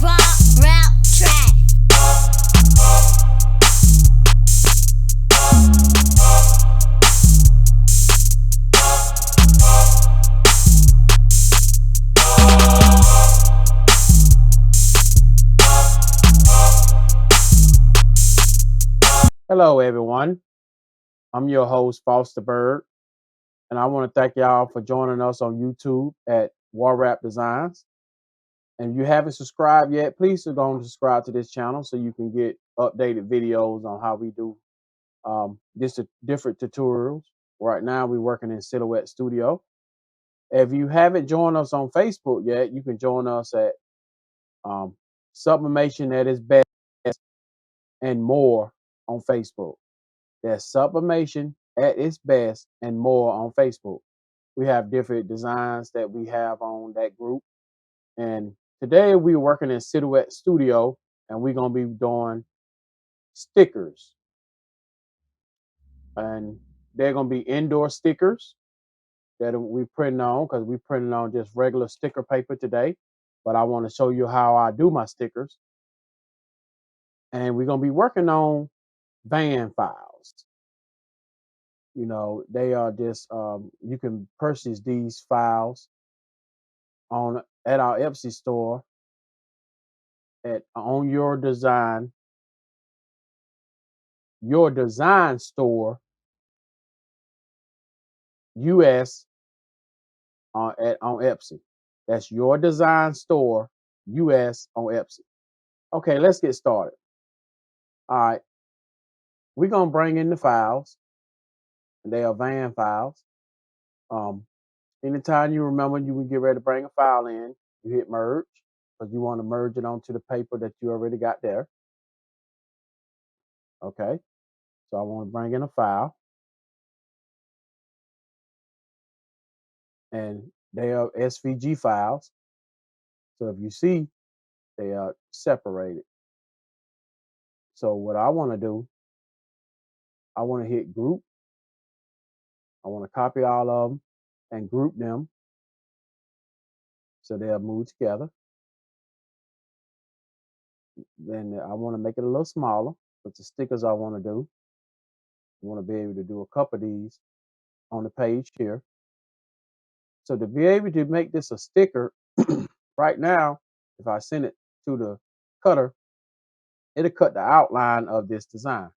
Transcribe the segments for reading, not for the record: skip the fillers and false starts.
raw rap track. Hello, everyone. I'm your host, Foster Bird, and I want to thank y'all for joining us on YouTube at War Rap Designs. And if you haven't subscribed yet, please go and subscribe to this channel so you can get updated videos on how we do this different tutorials. Right now, we're working in Silhouette Studio. If you haven't joined us on Facebook yet, you can join us at um, Sublimation at its best and more on Facebook. That's Sublimation at its best and more on Facebook. We have different designs that we have on that group. And today we're working in Silhouette Studio and we're going to be doing stickers. And they're going to be indoor stickers that we printing on because we printing on just regular sticker paper today. But I want to show you how I do my stickers. And we're going to be working on van files. You know, they are just you can purchase these files on at our Etsy store at on your design store US on Etsy. That's your design store US on Etsy. Okay, let's get started. All right, we're gonna bring in the files. They are van files. Um, Anytime you remember you can get ready to bring a file in, you hit merge because you want to merge it onto the paper that you already got there. Okay, so I want to bring in a file, and they are SVG files. So if you see, they are separated. So what I want to do, I want to hit group. I want to copy all of them and group them so they'll move together. Then I want to make it a little smaller with the stickers I want to do. I want to be able to do a couple of these on the page here. So to be able to make this a sticker, right now, if I send it to the cutter, it'll cut the outline of this design.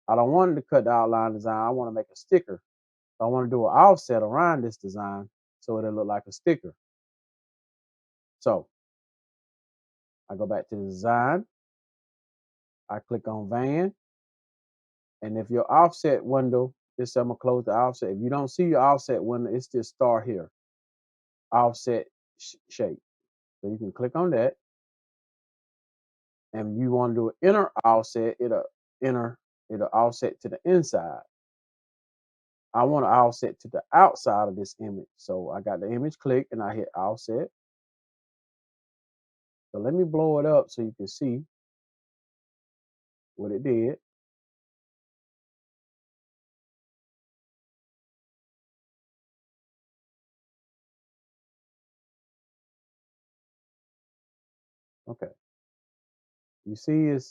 I don't want it to cut the outline design. I want to make a sticker. I want to do an offset around this design so it'll look like a sticker. So I go back to the design. I click on van. And if your offset window, this I'm gonna close the offset. If you don't see your offset window, it's this star here, offset shape. So you can click on that. And you want to do an inner offset, it'll offset to the inside. I want to offset to the outside of this image. So I got the image clicked and I hit offset. So let me blow it up so you can see what it did. Okay. You see it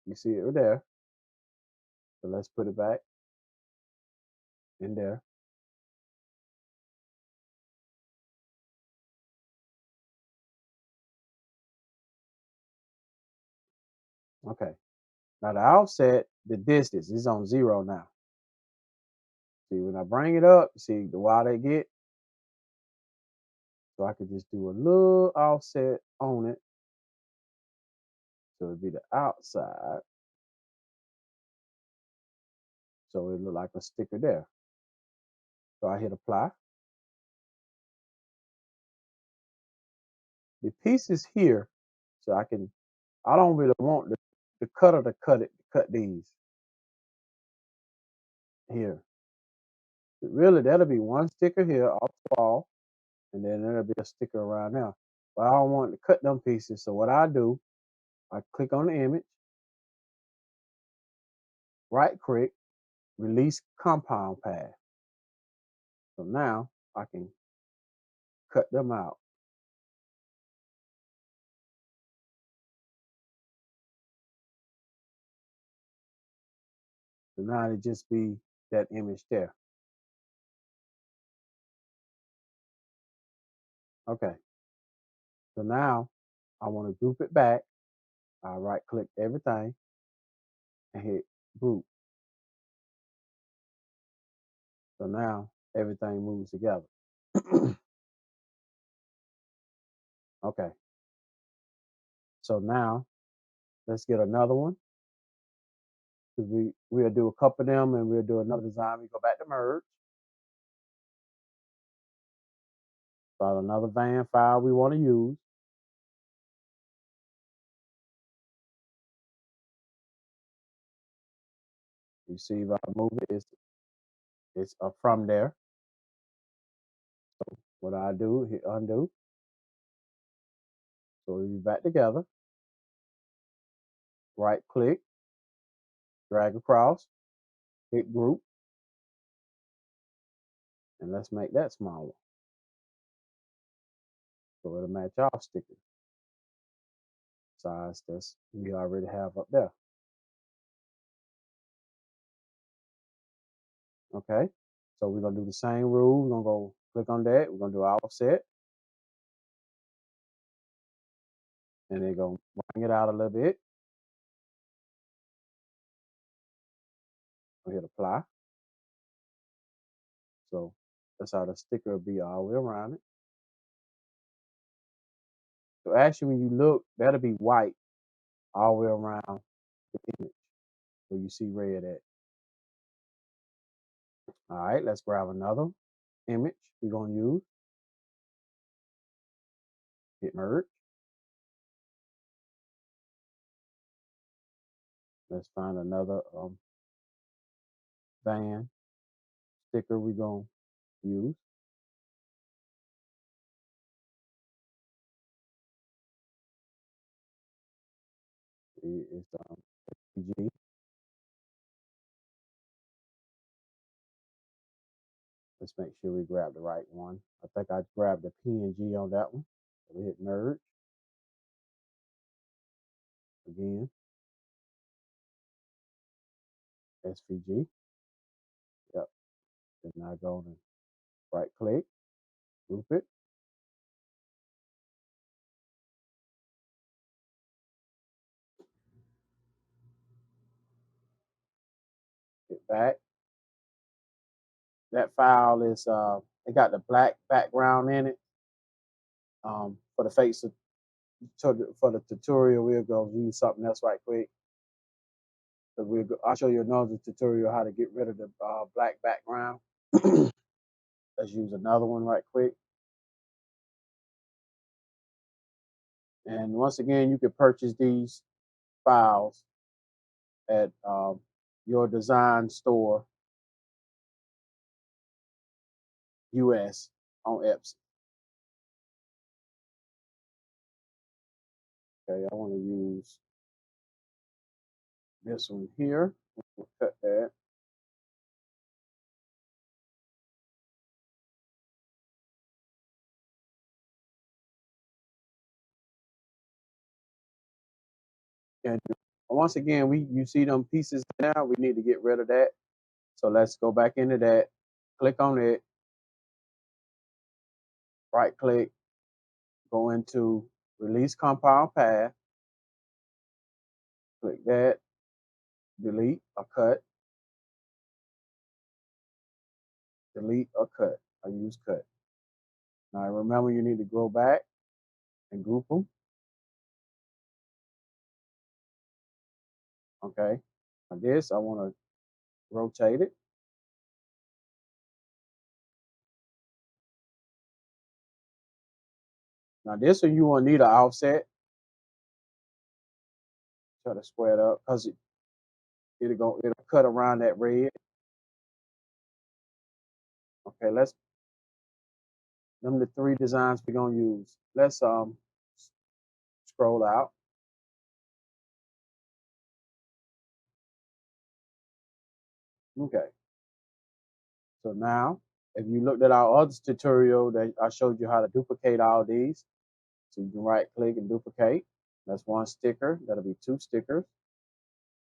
right there. So let's put it back in there. Okay. Now the offset, the distance is on 0 now. See, when I bring it up, see the wide they get. So I could just do a little offset on it. So it'd be the outside. So it look like a sticker there. So I hit apply. The pieces here, so I don't really want the cutter to cut these here. Really, that'll be one sticker here off the wall, and then there'll be a sticker around there. But I don't want to cut them pieces. So what I do, I click on the image, right click, release compound path. So now I can cut them out. So now it just be that image there. Okay. So now I want to group it back. I right click everything and hit group. So now everything moves together. Okay. So now let's get another one because we'll do a couple of them and we'll do another design. We go back to merge, find another van file we want to use. You see if I move it, it's from there. So what I do, hit undo. So we'll be back together. Right click, drag across, hit group, and let's make that smaller. So it'll match our sticker size that we already have up there. Okay. So we're gonna do the same rule. We're gonna go click on that. We're gonna do offset. And then go bring it out a little bit. We hit apply. So that's how the sticker will be all the way around it. So actually when you look, that'll be white all the way around the image where you see red at. All right, let's grab another image we're gonna use. Hit merge. Let's find another van sticker we're gonna use. It's PG. Let's make sure we grab the right one. I think I grabbed the PNG on that one. So we hit merge again. SVG. Yep. Then I go and right click, group it. Hit back. That file is it got the black background in it. For the face of, for the tutorial, we'll go use something else right quick. I'll show you another tutorial how to get rid of the black background. Let's use another one right quick. And once again, you can purchase these files at your design store US on Etsy. Okay, I want to use this one here. We'll cut that. And once again, you see them pieces now. We need to get rid of that. So let's go back into that. Click on it. Right click. Go into release compound path. Click that. Delete or cut. Delete or cut. I use cut. Now remember, you need to go back and group them. Okay. Now this, I want to rotate it. Now this one you will need an offset. Try to square it up because it'll cut around that red. Okay, them the three designs we're gonna use. Let's scroll out. Okay. So now, if you looked at our other tutorial that I showed you how to duplicate all these, so you can right click and duplicate. That's one sticker. That'll be two stickers.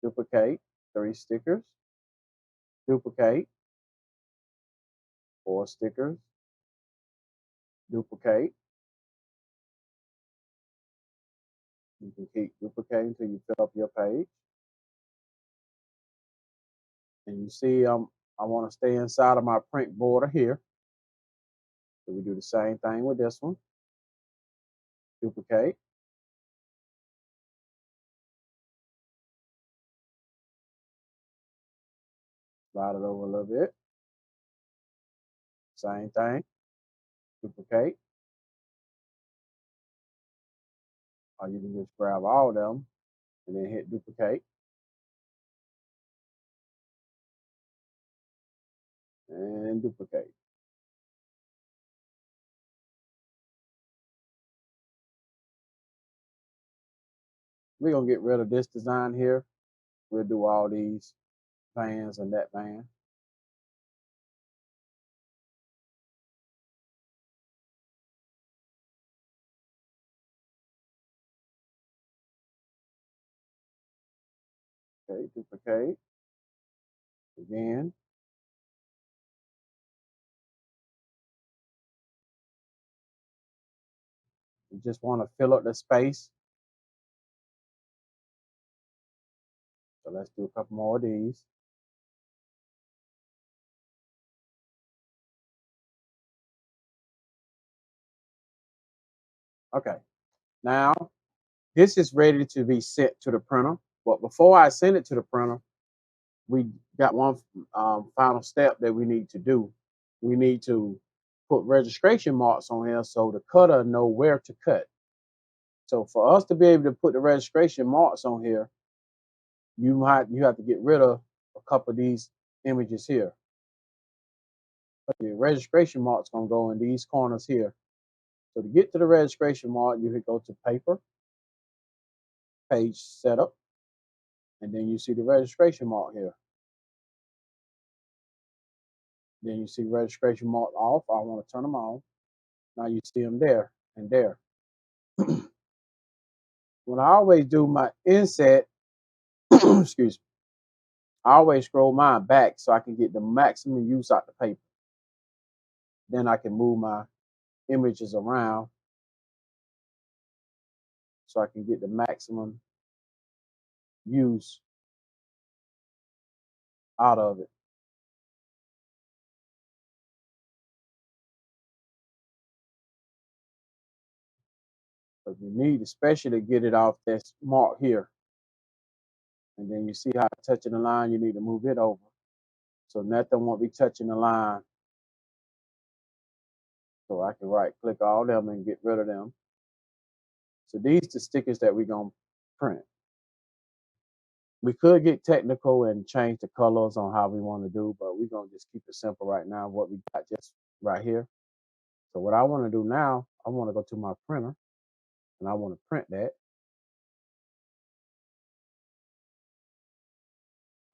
Duplicate, three stickers. duplicate, 4 stickers, duplicate. You can keep duplicating until you fill up your page. And you see, I want to stay inside of my print border here. So we do the same thing with this one. Duplicate. Slide it over a little bit. Same thing. Duplicate. Or you can just grab all of them and then hit duplicate. And duplicate. We're going to get rid of this design here. We'll do all these bands and that band. Okay, duplicate. Again. You just want to fill up the space. So let's do a couple more of these. Okay. Now, this is ready to be sent to the printer. But before I send it to the printer, we got one final step that we need to do. We need to put registration marks on here so the cutter know where to cut. So for us to be able to put the registration marks on here, you have to get rid of a couple of these images here. The registration mark's gonna go in these corners here. So to get to the registration mark, you can go to paper, page setup, and then you see the registration mark here. Then you see registration mark off. I want to turn them on. Now you see them there and there. When I always do my inset, excuse me, I always scroll mine back so I can get the maximum use out the paper. Then I can move my images around so I can get the maximum use out of it. But you need especially to get it off this mark here. And then you see how it's touching the line, you need to move it over. So nothing won't be touching the line. So I can right click all them and get rid of them. So these are the stickers that we're going to print. We could get technical and change the colors on how we want to do, but we're going to just keep it simple right now, what we got just right here. So what I want to do now, I want to go to my printer and I want to print that.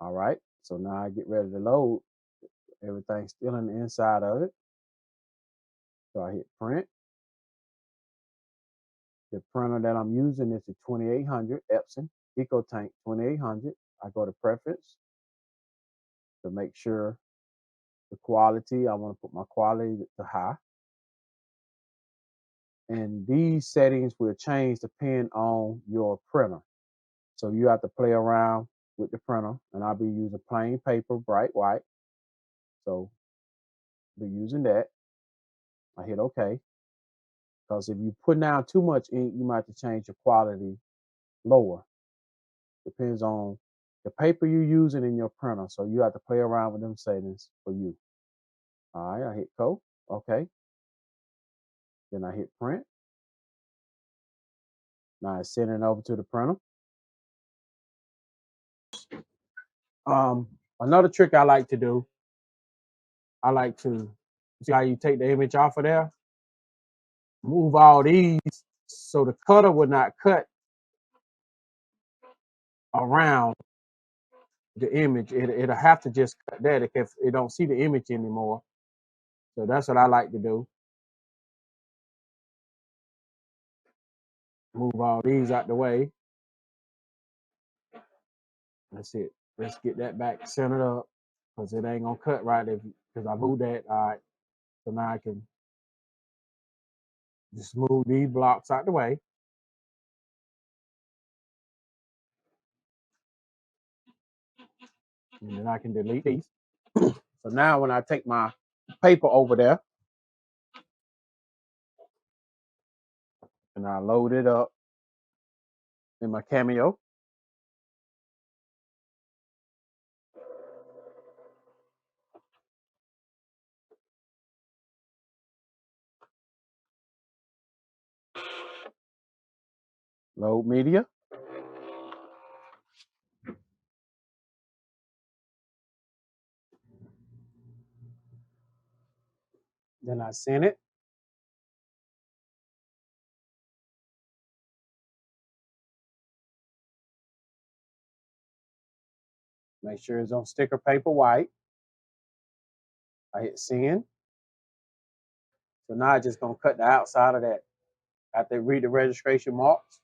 All right. So now I get ready to load. Everything's still in the inside of it. So I hit print. The printer that I'm using is the 2800 Epson EcoTank 2800. I go to preference to make sure the quality, I want to put my quality to high. And these settings will change depending on your printer. So you have to play around with the printer, and I'll be using plain paper, bright white. So I'll be using that. I hit OK. Because if you put down too much ink, you might have to change your quality lower. Depends on the paper you're using in your printer. So you have to play around with them settings for you. All right, I hit go. OK. Then I hit print. Now it's sending over to the printer. Another trick I like to do, I like to see how you take the image off of there, move all these so the cutter would not cut around the image. It'll have to just cut that if it don't see the image anymore. So that's what I like to do. Move all these out the way. That's it. Let's get that back centered up. because it ain't gonna cut right because I moved that. All right, so now I can just move these blocks out the way. And then I can delete these. So now when I take my paper over there and I load it up in my Cameo, load media, then I send it. Make sure it's on sticker paper white. I hit send. So now I'm just gonna cut the outside of that after they read the registration marks.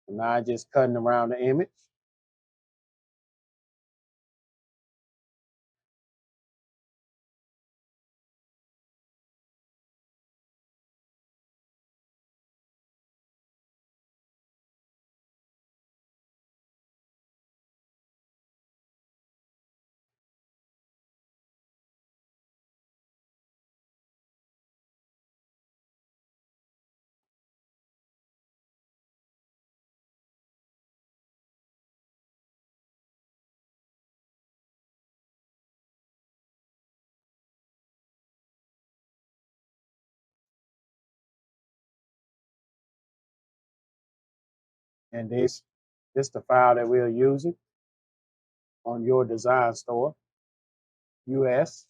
And now I'm just cutting around the image. And this the file that we're using on your design store, US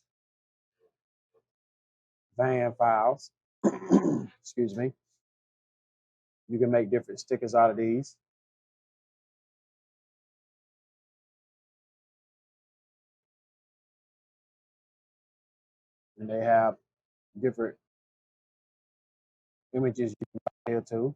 van files. Excuse me. You can make different stickers out of these. And they have different images you can buy here too.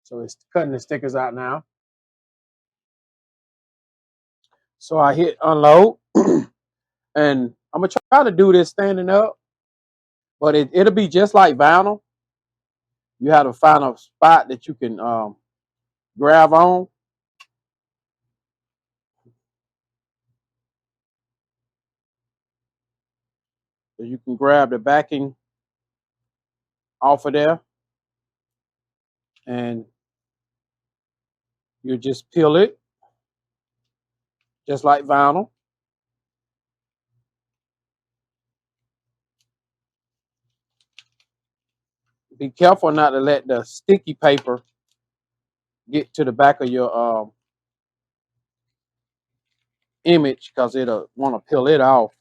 So it's cutting the stickers out now. So I hit unload and I'm gonna try to do this standing up, but it'll be just like vinyl. You have to find a spot that you can grab on. So you can grab the backing off of there and you just peel it just like vinyl. Be careful not to let the sticky paper get to the back of your image because it'll want to peel it off.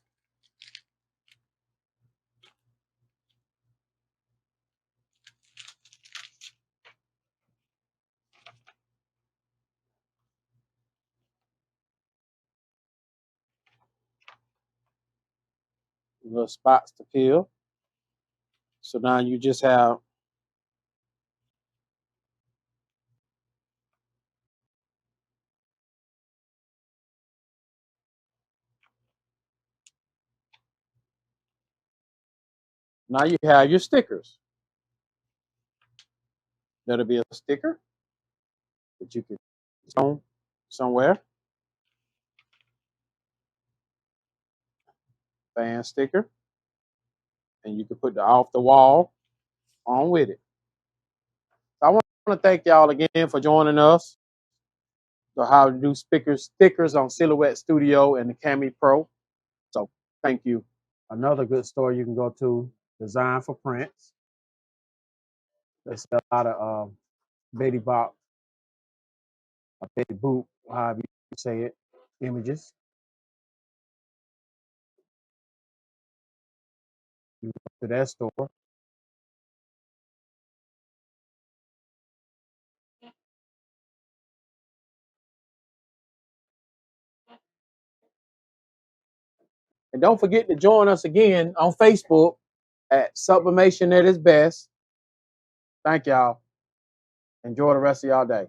Little spots to peel. So now you just have now you have your stickers. That'll be a sticker that you can on somewhere. Fan sticker. And you can put the off the wall on with it. So I want to thank y'all again for joining us. So how to do stickers on Silhouette Studio and the Cami Pro. So thank you. Another good store you can go to, Design for Prints. There's a lot of Betty Box a Betty Boop, however you say it, images. You go to that store. And don't forget to join us again on Facebook at Sublimation at its best. Thank y'all. Enjoy the rest of y'all day.